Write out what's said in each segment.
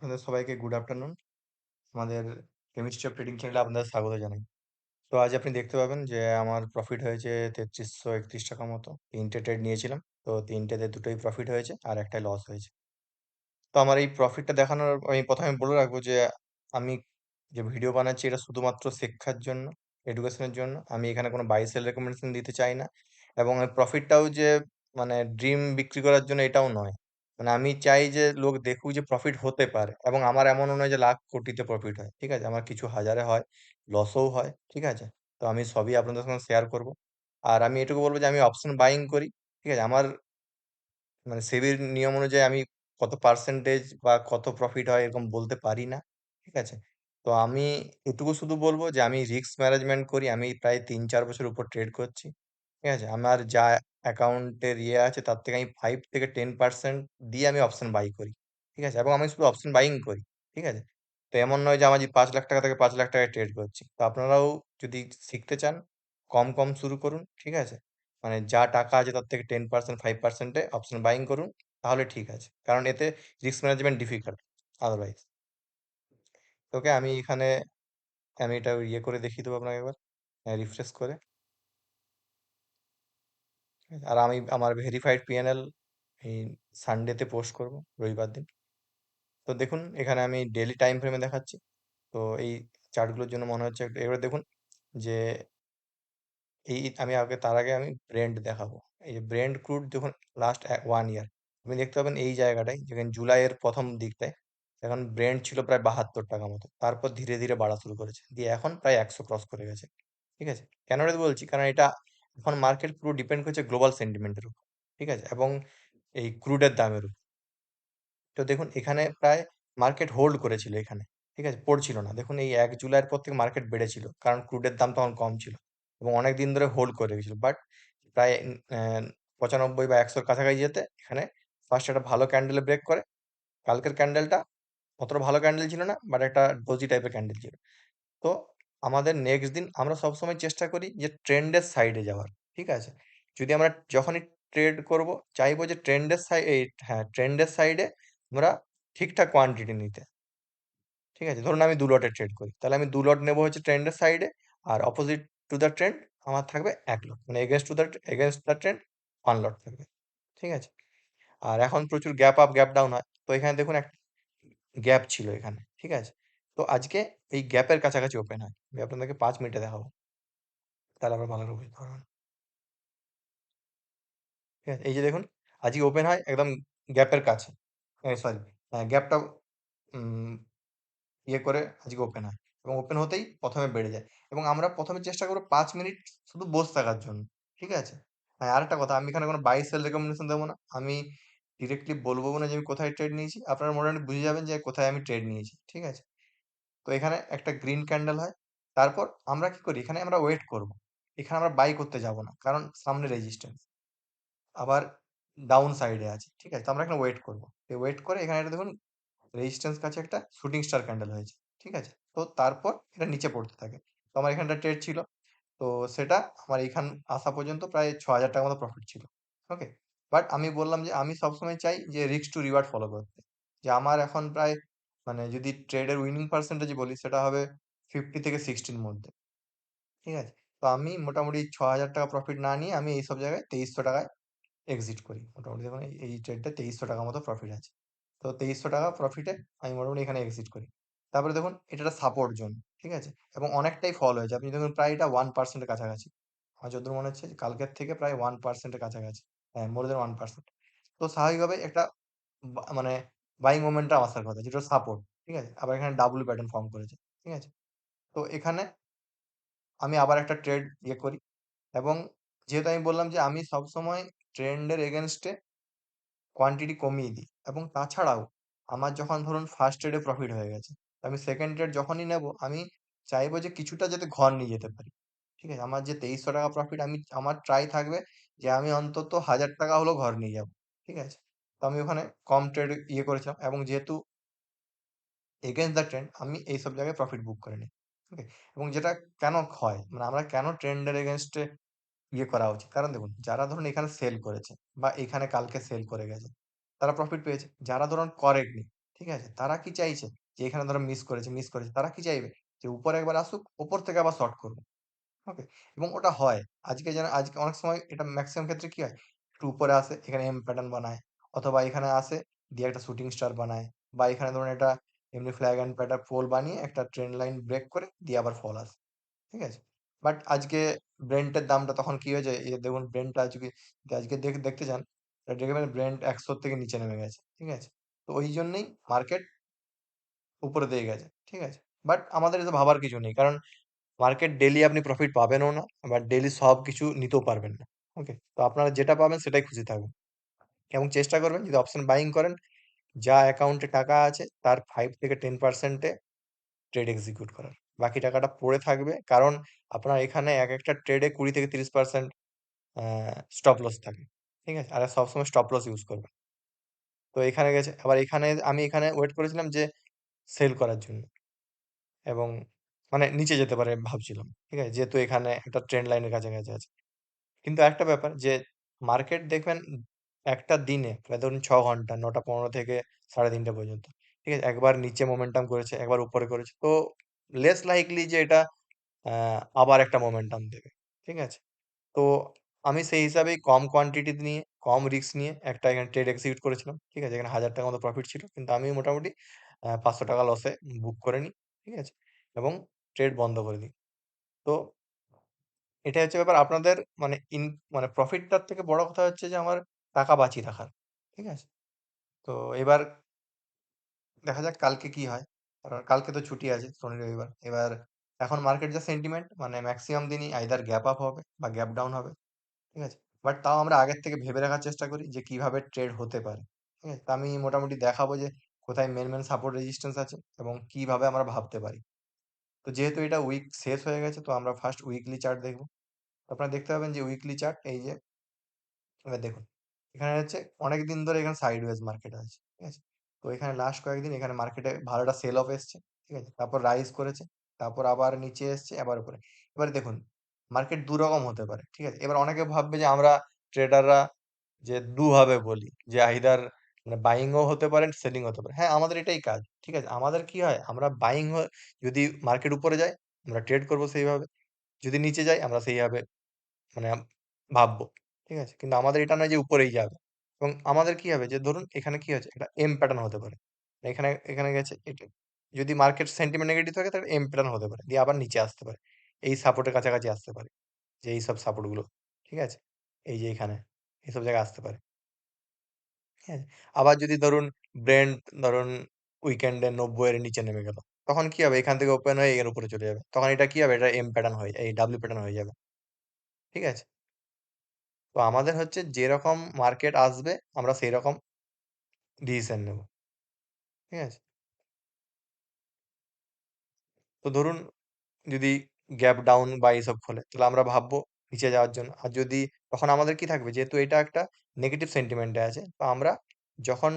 আপনাদের সবাইকে good afternoon. আমাদের কেমিস্ট্রি অফ ট্রেডিং চ্যানেলে আপনাদের স্বাগত জানাই। তো আজ আপনি দেখতে পাবেন যে আমার প্রফিট হয়েছে ৩৩31 টাকা মতো। তিনটে ট্রেড নিয়েছিলাম, তো তিনটেতে দুটোই প্রফিট হয়েছে আর একটাই লস হয়েছে। তো আমার এই প্রফিটটা দেখানোর আমি প্রথমে বলে রাখবো যে আমি যে ভিডিও বানাচ্ছি এটা শুধুমাত্র শিক্ষার জন্য, এডুকেশনের জন্য। আমি এখানে কোনো বাই সেল রেকমেন্ডেশন দিতে চাই না, এবং এই প্রফিটটাও যে মানে ড্রিম বিক্রি করার জন্য এটাও নয়। মানে আমি চাই যে লোক দেখুক যে প্রফিট হতে পারে, এবং আমার এমনও নয় যে লাখ কোটিতে প্রফিট হয়, ঠিক আছে? আমার কিছু হাজারে হয়, লসও হয়, ঠিক আছে? তো আমি সবই আপনাদের সঙ্গে শেয়ার করব। আর আমি এটুকু বলবো যে আমি অপশন বাইং করি, ঠিক আছে? আমার মানে সেবির নিয়ম অনুযায়ী আমি কত পার্সেন্টেজ বা কত প্রফিট হয় এরকম বলতে পারি না, ঠিক আছে? তো আমি এটুকু শুধু বলবো যে আমি রিস্ক ম্যানেজমেন্ট করি। আমি প্রায় ৩-৪ বছর উপর ট্রেড করছি, ঠিক আছে? আমার যা অ্যাকাউন্টের আছে তার থেকে আমি 5 থেকে 10% দিয়ে আমি অপশন বাই করি, ঠিক আছে? এবং আমি শুধু অপশন বাইং করি, ঠিক আছে? তো এমন নয় যে আমার যে ৫ লাখ টাকা থেকে ৫ লাখ টাকায় ট্রেড করছি। তো আপনারাও যদি শিখতে চান, কম কম শুরু করুন, ঠিক আছে? মানে যা টাকা আছে তার থেকে 10% 5%-এ অপশন বাইং করুন, তাহলে ঠিক আছে। কারণ এতে রিস্ক ম্যানেজমেন্ট ডিফিকাল্ট আদারওয়াইজ। তোকে আমি এখানে আমি এটা ইয়ে করে দেখিয়ে দেবো আপনাকে একবার, রিফ্রেশ করে। ঠিক আছে? আর আমি আমার ভেরিফাইড পিএনএল এই সানডেতে পোস্ট করব, রবিবার দিন। তো দেখুন এখানে আমি ডেলি টাইম ফ্রেমে দেখাচ্ছি। তো এই চার্টগুলোর জন্য মনে হচ্ছে এবার দেখুন যে আমি আগে তার আগে আমি ব্রেন্ট দেখাবো। এই যে ব্রেন্ট ক্রুড দেখুন, লাস্ট 1 ইয়ার আপনি দেখতে পাবেন এই জায়গাটায়, যেখানে জুলাইয়ের প্রথম দিকটায় এখন ব্রেন্ট ছিল প্রায় 72 টাকা মতো, তারপর ধীরে ধীরে বাড়া শুরু করেছে, দিয়ে এখন প্রায় 100 ক্রস করে গেছে, ঠিক আছে? কেন এটা বলছি, কারণ এটা এখন মার্কেট পুরো ডিপেন্ড করছে গ্লোবাল সেন্টিমেন্টের উপর, ঠিক আছে, এবং এই ক্রুডের দামের উপর। তো দেখুন এখানে প্রায় মার্কেট হোল্ড করেছিল এখানে, ঠিক আছে, পড়ছিল না। দেখুন এই 1 জুলাইয়ের পর থেকে মার্কেট বেড়েছিল, কারণ ক্রুডের দাম তখন কম ছিল, এবং অনেক দিন ধরে হোল্ড করে রেখেছিল। বাট প্রায় 95 বা 100-র কাছাকাছি যেতে এখানে ফার্স্ট একটা ভালো ক্যান্ডেলে ব্রেক করে। কালকের ক্যান্ডেলটা অতটা ভালো ক্যান্ডেল ছিল না, বাট একটা ডোজি টাইপের ক্যান্ডেল ছিল। তো আমাদের নেক্সট দিন আমরা সবসময় চেষ্টা করি যে ট্রেন্ডের সাইডে যাওয়ার, ঠিক আছে? যদি আমরা যখনই ট্রেড করব, চাইবো যে ট্রেন্ডের সাইড, এই হ্যাঁ, ট্রেন্ডের সাইডে আমরা ঠিকঠাক কোয়ান্টিটি নিতে, ঠিক আছে? ধরুন আমি 2 লটে ট্রেড করি, তাহলে আমি 2 লট নেবো হচ্ছে ট্রেন্ডের সাইডে, আর অপোজিট টু দ্য ট্রেন্ড আমার থাকবে 1 লট, মানে এগেনস্ট দ্য ট্রেন্ড 1 লট থাকবে, ঠিক আছে? আর এখন প্রচুর গ্যাপ আপ গ্যাপ ডাউন হয়, তো এখানে দেখুন একটা গ্যাপ ছিল এখানে, ঠিক আছে? তো আজকে এই গ্যাপের কাছাকাছি ওপেন হয়। আমি আপনাদেরকে 5 মিনিটে দেখাবো, তাহলে আবার ভালো করে বুঝতে পারবেন। ঠিক আছে, এই যে দেখুন, আজকে ওপেন হয় একদম গ্যাপের কাছে, সরি, গ্যাপটা ইয়ে করে আজকে ওপেন হয়, এবং ওপেন হতেই প্রথমে বেড়ে যায়, এবং আমরা প্রথমে চেষ্টা করবো 5 মিনিট শুধু বসে থাকার জন্য, ঠিক আছে? হ্যাঁ, আরেকটা কথা, আমি এখানে কোনো বাই সেল রেকমেন্ডেশন দেবো না। আমি ডিরেক্টলি বলবো না যে আমি কোথায় ট্রেড নিয়েছি, আপনারা মোটামুটি বুঝে যাবেন যে কোথায় আমি ট্রেড নিয়েছি, ঠিক আছে? তো এখানে একটা গ্রিন ক্যান্ডেল হয়, তারপর আমরা কি করি, এখানে আমরা ওয়েট করব। এখানে আমরা বাই করতে যাব না, কারণ সামনে রেজিস্ট্যান্স, আবার ডাউন সাইডে আছে, ঠিক আছে? তো আমরা এখানে ওয়েট করব। ওয়েট করে এখানে একটা দেখুন রেজিস্ট্যান্স কাছে একটা শুটিং স্টার ক্যান্ডেল হয়েছে, ঠিক আছে? তো তারপর এটা নিচে পড়তে থাকে। তো আমার এখানটা ট্রেড ছিল, তো সেটা আমার এখান আসা পর্যন্ত প্রায় ৬,০০০ টাকা মতো প্রফিট ছিল, ওকে? বাট আমি বললাম যে আমি সবসময় চাই যে রিস্ক টু রিওয়ার্ড ফলো করতে, যে আমার এখন প্রায় মানে যদি ট্রেডের উইনিং পার্সেন্টেজ বলি সেটা হবে 50 থেকে 60-র মধ্যে, ঠিক আছে? তো আমি মোটামুটি ৬,০০০ টাকা প্রফিট না নিয়ে আমি এইসব জায়গায় ২৩০০ টাকায় এক্সিট করি মোটামুটি। দেখুন এই ট্রেডটা ২৩০০ টাকা মতো প্রফিট আছে। তো ২৩০০ টাকা প্রফিটে আমি মোটামুটি এখানে এক্সিট করি। তারপরে দেখুন এটা একটা সাপোর্ট জোন, ঠিক আছে? এবং অনেকটাই ফল হয়েছে, আপনি দেখুন প্রায় এটা 1% এর কাছাকাছি। আমার যতদূর মনে হচ্ছে যে কালকের থেকে প্রায় 1% এর কাছাকাছি, হ্যাঁ, মোর দেন 1%। তো স্বাভাবিকভাবে একটা মানে বাইং মোমেন্টাম আসার কথা, যেটা সাপোর্ট, ঠিক আছে? আবার এখানে ডাব্লু প্যাটার্ন ফর্ম করেছে, ঠিক আছে? তো এখানে আমি আবার একটা ট্রেড ইয়ে করি, এবং যেহেতু আমি বললাম যে আমি সবসময় ট্রেন্ডের এগেনস্টে কোয়ান্টিটি কমিয়ে দিই, এবং তাছাড়াও আমার যখন ধরুন ফার্স্ট ট্রেডে প্রফিট হয়ে গেছে, আমি সেকেন্ড ট্রেড যখনই নেব আমি চাইবো যে কিছুটা যাতে ঘর নিয়ে যেতে পারি, ঠিক আছে? আমার যে ২৩০০ টাকা প্রফিট, আমি আমার ট্রাই থাকবে যে আমি অন্তত ১,০০০ টাকা হলেও ঘর নিয়ে যাব, ঠিক আছে? তো আমি ওখানে কম ট্রেড ইয়ে করেছিলাম, এবং যেহেতু এগেইনস্ট দ্য ট্রেন্ড আমি এইসব জায়গায় প্রফিট বুক করে নিই, ওকে? এবং যেটা কেন হয়, মানে আমরা কেন ট্রেন্ডের এগেনস্টে ইয়ে করা উচিত, কারণ দেখুন যারা ধরুন এখানে সেল করেছে বা এখানে কালকে সেল করে গেছে, তারা প্রফিট পেয়েছে। যারা ধরুন করেননি, ঠিক আছে? তারা কি চাইছে? যে এখানে ধরো মিস করেছে। তারা কি চাইবে? যে উপরে একবার আসুক, উপর থেকে আবার শর্ট করুক। ওকে? এবং ওটা হয়। আজকে অনেক সময় এটা মেক্সিমাম ক্ষেত্রে কি হয়? একটু উপরে আসে, এখানে এম প্যাটার্ন বানায়। অথবা এখানে আসে, দিয়ে একটা শুটিং স্টার বানায়। বা এখানে ধরুন এটা এমনি ফ্ল্যাগ এন্ড প্যাটার্ন পোল বানিয়ে একটা ট্রেন্ড লাইন ব্রেক করে দিয়ে আবার ফল আসে। ঠিক আছে? বাট আজকে ব্রেন্টের দামটা তখন কি হয়েছে? এই যে দেখুন ব্রেন্টটা আজকে দেখতে যান, দেখবেন ব্রেন্ট ১০০ থেকে নিচে নেমে গেছে। ঠিক আছে? তো ওই জন্যই মার্কেট উপরের দিকে গেছে। ঠিক আছে? বাট আমাদের এতে ভাবার কিছু নেই। কারণ মার্কেট ডেইলি আপনি প্রফিট পাবেনও না, আবার ডেইলি সবকিছু নিতেও পারবেন না। ওকে? তো আপনারা যেটা পাবেন সেটাই খুশি থাকবেন। এবং চেষ্টা করবেন যদি অপশন বাইং করেন, যা অ্যাকাউন্টে টাকা আছে তার 5 থেকে 10% এ ট্রেড এক্সিকিউট করার। বাকি টাকাটা পড়ে থাকবে। কারণ আপনার এখানে একেকটা ট্রেডে 20 থেকে 30% আ স্টপ লস থাকে। ঠিক আছে? আর সবসময় স্টপ লস ইউজ করবেন। তো এখানে গেছে। আবার আমি এখানে ওয়েট করেছিলাম যে সেল করার জন্য। এবং মানে নিচে যেতে পারে ভাবছিলাম। ঠিক আছে? যেহেতু এখানে একটা ট্রেন্ড লাইনের কাছাকাছি আছে। কিন্তু একটা ব্যাপার যে মার্কেট দেখবেন একটা দিনে প্রায় ধরুন ৬ ঘন্টা ৯টা ১৫ থেকে ৩:৩০ পর্যন্ত। ঠিক আছে? একবার নিচে মোমেন্টাম করেছে, একবার উপরে করেছে। তো লেস লাইকলি যে এটা আবার একটা মোমেন্টাম দেবে। ঠিক আছে? তো আমি সেই হিসাবেই কম কোয়ান্টিটি নিয়ে, কম রিস্ক নিয়ে একটা এখানে ট্রেড এক্সিকিউট করেছিলাম। ঠিক আছে? এখানে ৳১,০০০ মতো প্রফিট ছিল। কিন্তু আমি মোটামুটি ৳৫০০ লসে বুক করে নিই। ঠিক আছে? এবং ট্রেড বন্ধ করে দিই। তো এটাই হচ্ছে ব্যাপার আপনাদের মানে মানে প্রফিটটার থেকে বড় কথা হচ্ছে যে আমার টাকা বাঁচিয়ে রাখার। ঠিক আছে? তো এবার দেখা যাক কালকে কি হয়। কারণ কালকে তো ছুটি আছে শনি রবিবার। এবার এখন মার্কেট যা সেন্টিমেন্ট মানে মেক্সিমাম দিনই আইদার গ্যাপ আপ হবে বা গ্যাপ ডাউন হবে। ঠিক আছে? বাট তাও আমরা আগের থেকে ভেবে রাখার চেষ্টা করি যে কিভাবে ট্রেড হতে পারে। ঠিক আছে? তো আমি মোটামুটি দেখাবো যে কোথায় মেইন সাপোর্ট রেজিস্ট্যান্স আছে এবং কিভাবে আমরা ভাবতে পারি। তো যেহেতু এটা উইক শেষ হয়ে গেছে তো আমরা ফার্স্ট উইকলি চার্ট দেখব। আপনারা দেখতে পাবেন যে উইকলি চার্ট এই যে এবার দেখুন, এখানে হচ্ছে অনেকদিন ধরে এখানে সাইডওয়েজ মার্কেট আছে। ঠিক আছে? তো এখানে লাস্ট কয়েকদিন এখানে মার্কেটে ভালো একটা সেল অফ এসছে। ঠিক আছে? তারপর রাইজ করেছে। তারপর আবার নিচে এসছে, আবার উপরে। এবারে দেখুন, মার্কেট ২ রকম হতে পারে। ঠিক আছে? এবার অনেকে ভাববে যে আমরা ট্রেডাররা যে দুভাবে বলি যে আইদার মানে বাইং ও হতে পারে, সেলিং হতে পারে। হ্যাঁ, আমাদের এটাই কাজ। ঠিক আছে? আমাদের কি হয়? আমরা যদি মার্কেট উপরে যায়, আমরা ট্রেড করব সেইভাবে। যদি নিচে যায়, আমরা সেইভাবে মানে ভাববো। ঠিক আছে? কিন্তু আমাদের এটা নয় যে উপরেই যাবে। এবং আমাদের কি হবে যে ধরুন এখানে কি হয়েছে? একটা এম প্যাটার্ন হতে পারে। এখানে এখানে গেছে এটা। যদি মার্কেট সেন্টিমেন্ট নেগেটিভ থাকে তাহলে এম প্যাটার্ন হতে পারে। দিয়ে আবার নিচে আসতে পারে। এই সাপোর্টের কাছাকাছি আসতে পারে। যে এইসব সাপোর্ট গুলো। ঠিক আছে? এই যে এখানে। এসব জায়গায় আসতে পারে। ঠিক আছে? আবার যদি ধরুন ব্রেন্ট ধরুন উইকেন্ডে ৯০ এর নিচে নেমে গেল। তখন কি হবে? এখান থেকে ওপেন হয়ে এর উপরে চলে যাবে। তখন এটা কি হবে? এটা এম প্যাটার্ন এই ডাব্লিউ প্যাটার্ন হয়ে যাবে। ঠিক আছে? তো আমাদের হচ্ছে যেরকম মার্কেট আসবে আমরা সেইরকম ডিসিশন নেব। ঠিক আছে? তো ধরুন যদি গ্যাপ ডাউন বা এইসব খোলে তাহলে আমরা ভাববো নিচে যাওয়ার জন্য। আর যদি তখন আমাদের কি থাকবে যেহেতু এটা একটা নেগেটিভ সেন্টিমেন্ট এ আছে তো আমরা যখন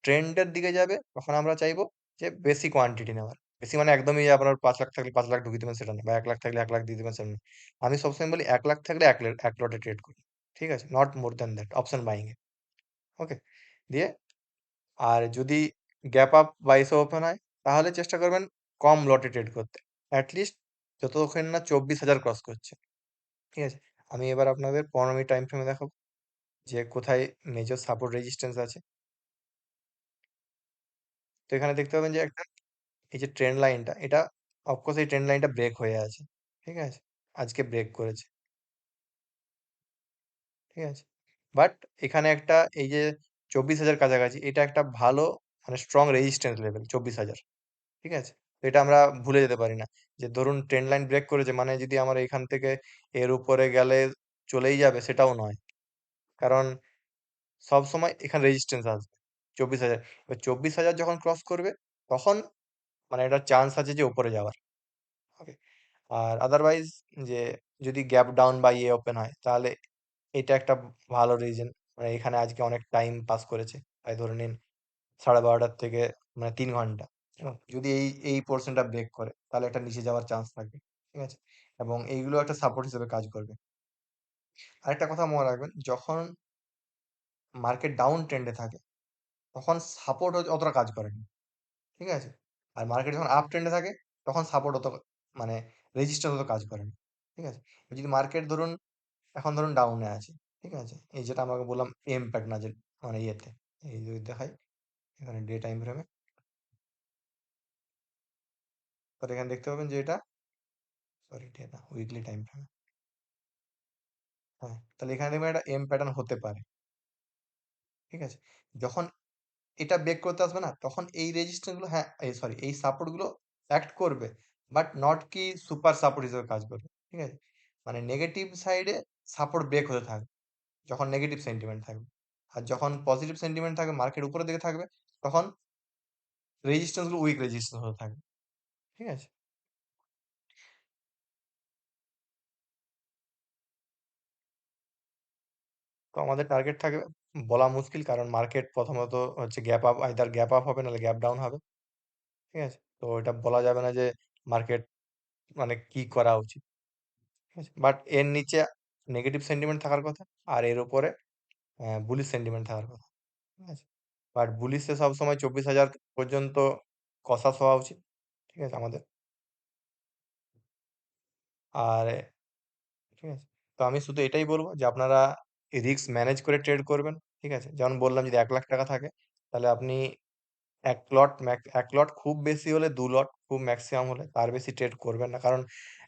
ট্রেন্ড এর দিকে যাবে তখন আমরা চাইবো যে বেশি কোয়ান্টিটি নেওয়ার। বেশি মানে একদমই যে আপনার ৫,০০,০০০ থাকলে ৫,০০,০০০ ঢুকিয়ে দিবেন সেটা না। বা ১,০০,০০০ থাকলে ১,০০,০০০ দিয়ে দিবেন সেটা না। আমি সবসময় বলি ১,০০,০০০ থাকলে ১ লটে ট্রেড করি। ঠিক আছে? Not more than that option buying এ। ওকে? দিয়ে আর যদি গ্যাপ আপ বা এসব ওপেন হয় তাহলে চেষ্টা করবেন কম লটে ট্রেড করতে। এট লিস্ট যতক্ষণ না ২৪,০০০ ক্রস করছে। ঠিক আছে? আমি এবার আপনাদের ১৫ মিনিট টাইম ফ্রেমে দেখাবো যে কোথায় মেজর সাপোর্ট রেজিস্ট্যান্স আছে। তো এখানে দেখতে পাবেন যে একটা এই যে ট্রেন্ড লাইনটা এটা অফকোর্স এই ট্রেন্ড লাইনটা ব্রেক হয়ে আছে। ঠিক আছে? আজকে ব্রেক করেছে। ঠিক আছে? বাট এখানে একটা এই যে ২৪,০০০ কাছাকাছি এটা একটা ভালো মানে স্ট্রং রেজিস্ট্যান্স লেভেল ২৪,০০০। ঠিক আছে? তো এটা আমরা ভুলে যেতে পারি না। যে ধরুন ট্রেন্ড লাইন ব্রেক করেছে মানে যদি আমার এখান থেকে এর উপরে গেলে চলেই যাবে সেটাও নয়। কারণ সবসময় এখানে রেজিস্ট্যান্স আসবে ২৪,০০০। এবার ২৪,০০০ যখন ক্রস করবে তখন মানে এটার চান্স আছে যে উপরে যাওয়ার। ওকে? আর আদারওয়াইজ যে যদি গ্যাপ ডাউন বা ওপেন হয় তাহলে এটা একটা ভালো রিজন। মানে এখানে আজকে অনেক টাইম পাস করেছে। তাই ধরে নিন ১২:৩০ থেকে মানে ৩ ঘন্টা। যদি এই পোরশনটা ব্রেক করে তাহলে একটা নিচে যাওয়ার চান্স থাকবে। ঠিক আছে? এবং এইগুলো একটা সাপোর্ট হিসেবে কাজ করবে। আরেকটা কথা মনে রাখবেন যখন মার্কেট ডাউন ট্রেন্ড এ থাকে তখন সাপোর্ট অতটা কাজ করে না। ঠিক আছে? আর মার্কেট যখন আপ ট্রেন্ডে থাকে তখন সাপোর্ট অত মানে রেজিস্ট্যান্স অত কাজ করে না। ঠিক আছে? যদি মার্কেট ধরুন এখন ধরুন ডাউনে আছে। ঠিক আছে? এই যেটা আমাকে বললাম এম প্যাটার্ন আছে মানে ইয়েতে। এই যদি দেখাই এখানে ডে টাইম ফ্রেমে, তাহলে এখানে দেখতে পাবেন যে এটা সরি ডে না উইকলি টাইম ফ্রেমে। হ্যাঁ, তাহলে এখানে দেখবেন একটা এম প্যাটার্ন হতে পারে। ঠিক আছে? যখন এটা ব্রেক করতে আসবে না তখন এই রেজিস্ট্যান্স গুলো হ্যাঁ এই সরি এই সাপোর্ট গুলো অ্যাক্ট করবে, বাট নট কি সুপার সাপোর্ট হিসেবে কাজ করবে। ঠিক আছে? মানে নেগেটিভ সাইডে সাপোর্ট ব্রেক হতে থাকবে যখন নেগেটিভ সেন্টিমেন্ট থাকবে, আর যখন পজিটিভ সেন্টিমেন্ট থাকবে মার্কেট উপরের দিকে থাকবে তখন রেজিস্ট্যান্স গুলো উইক রেজিস্ট্যান্স হতে থাকবে। ঠিক আছে? তো আমাদের টার্গেট থাকবে বলা মুশকিল, কারণ মার্কেট প্রথমত হচ্ছে gap up, either gap up হবে নাহলে গ্যাপ ডাউন হবে। ঠিক আছে? তো এটা বলা যাবে না যে মার্কেট মানে কি করা উচিত। ঠিক আছে? বাট এর নিচে নেগেটিভ সেন্টিমেন্ট থাকার কথা, আর এর উপরে বুলিশ সেন্টিমেন্ট থাকার কথা। ঠিক আছে? বাট বুলিশে সবসময় 24,000 পর্যন্ত কষাস হওয়া উচিত। ঠিক আছে আমাদের। আর ঠিক আছে? তো আমি শুধু এটাই বলবো যে আপনারা রিস্ক ম্যানেজ করে ট্রেড করবেন। ঠিক আছে? যেমন বললাম যদি ১,০০,০০০ টাকা থাকে তাহলে আপনি ১ লট ১ লট খুব বেশি হলে ২ লট খুব ম্যাক্সিমাম হলে তার বেশি ট্রেড করবেন না। কারণ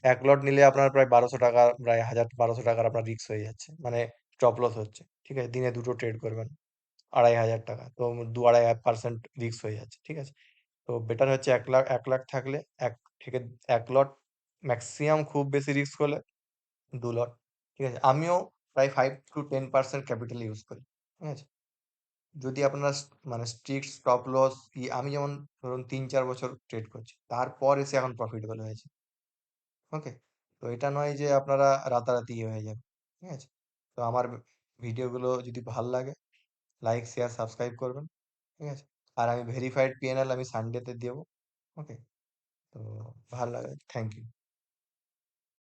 ১ লট নিলে আপনার প্রায় ১,২০০ টাকা প্রায় ১,০০০-১,২০০ টাকার আপনার রিস্ক হয়ে যাচ্ছে। মানে স্টপ লস হচ্ছে। ঠিক আছে? দিনে ২ টো ট্রেড করবেন। ২,৫০০ টাকা। তো ২-২.৫% রিস্ক হয়ে যাচ্ছে। ঠিক আছে? তো বেটার হচ্ছে ১,০০,০০০ থাকলে ১ থেকে ১ লট ম্যাক্সিমাম খুব বেশি রিস্ক হলে ২ লট। ঠিক আছে? আমিও প্রায় 5 to 10% ক্যাপিটাল ইউজ করি। ঠিক আছে? যদি আপনার মানে স্ট্রিক্ট স্টপ লস আমি যেমন ধরুন ৩-৪ বছর ট্রেড করছি। তারপর এসে এখন প্রফিটেবল হয়েছে। ওকে? তো এটা নয় যে আপনারা রাতারাতি ইয়ে হয়ে যাবে। ঠিক আছে? তো আমার ভিডিওগুলো যদি ভাল লাগে লাইক, শেয়ার, সাবস্ক্রাইব করবেন। ঠিক আছে? আর আমি ভেরিফাইড পিএনএল আমি সানডেতে দেব। ওকে? তো ভাল লাগে। Thank you.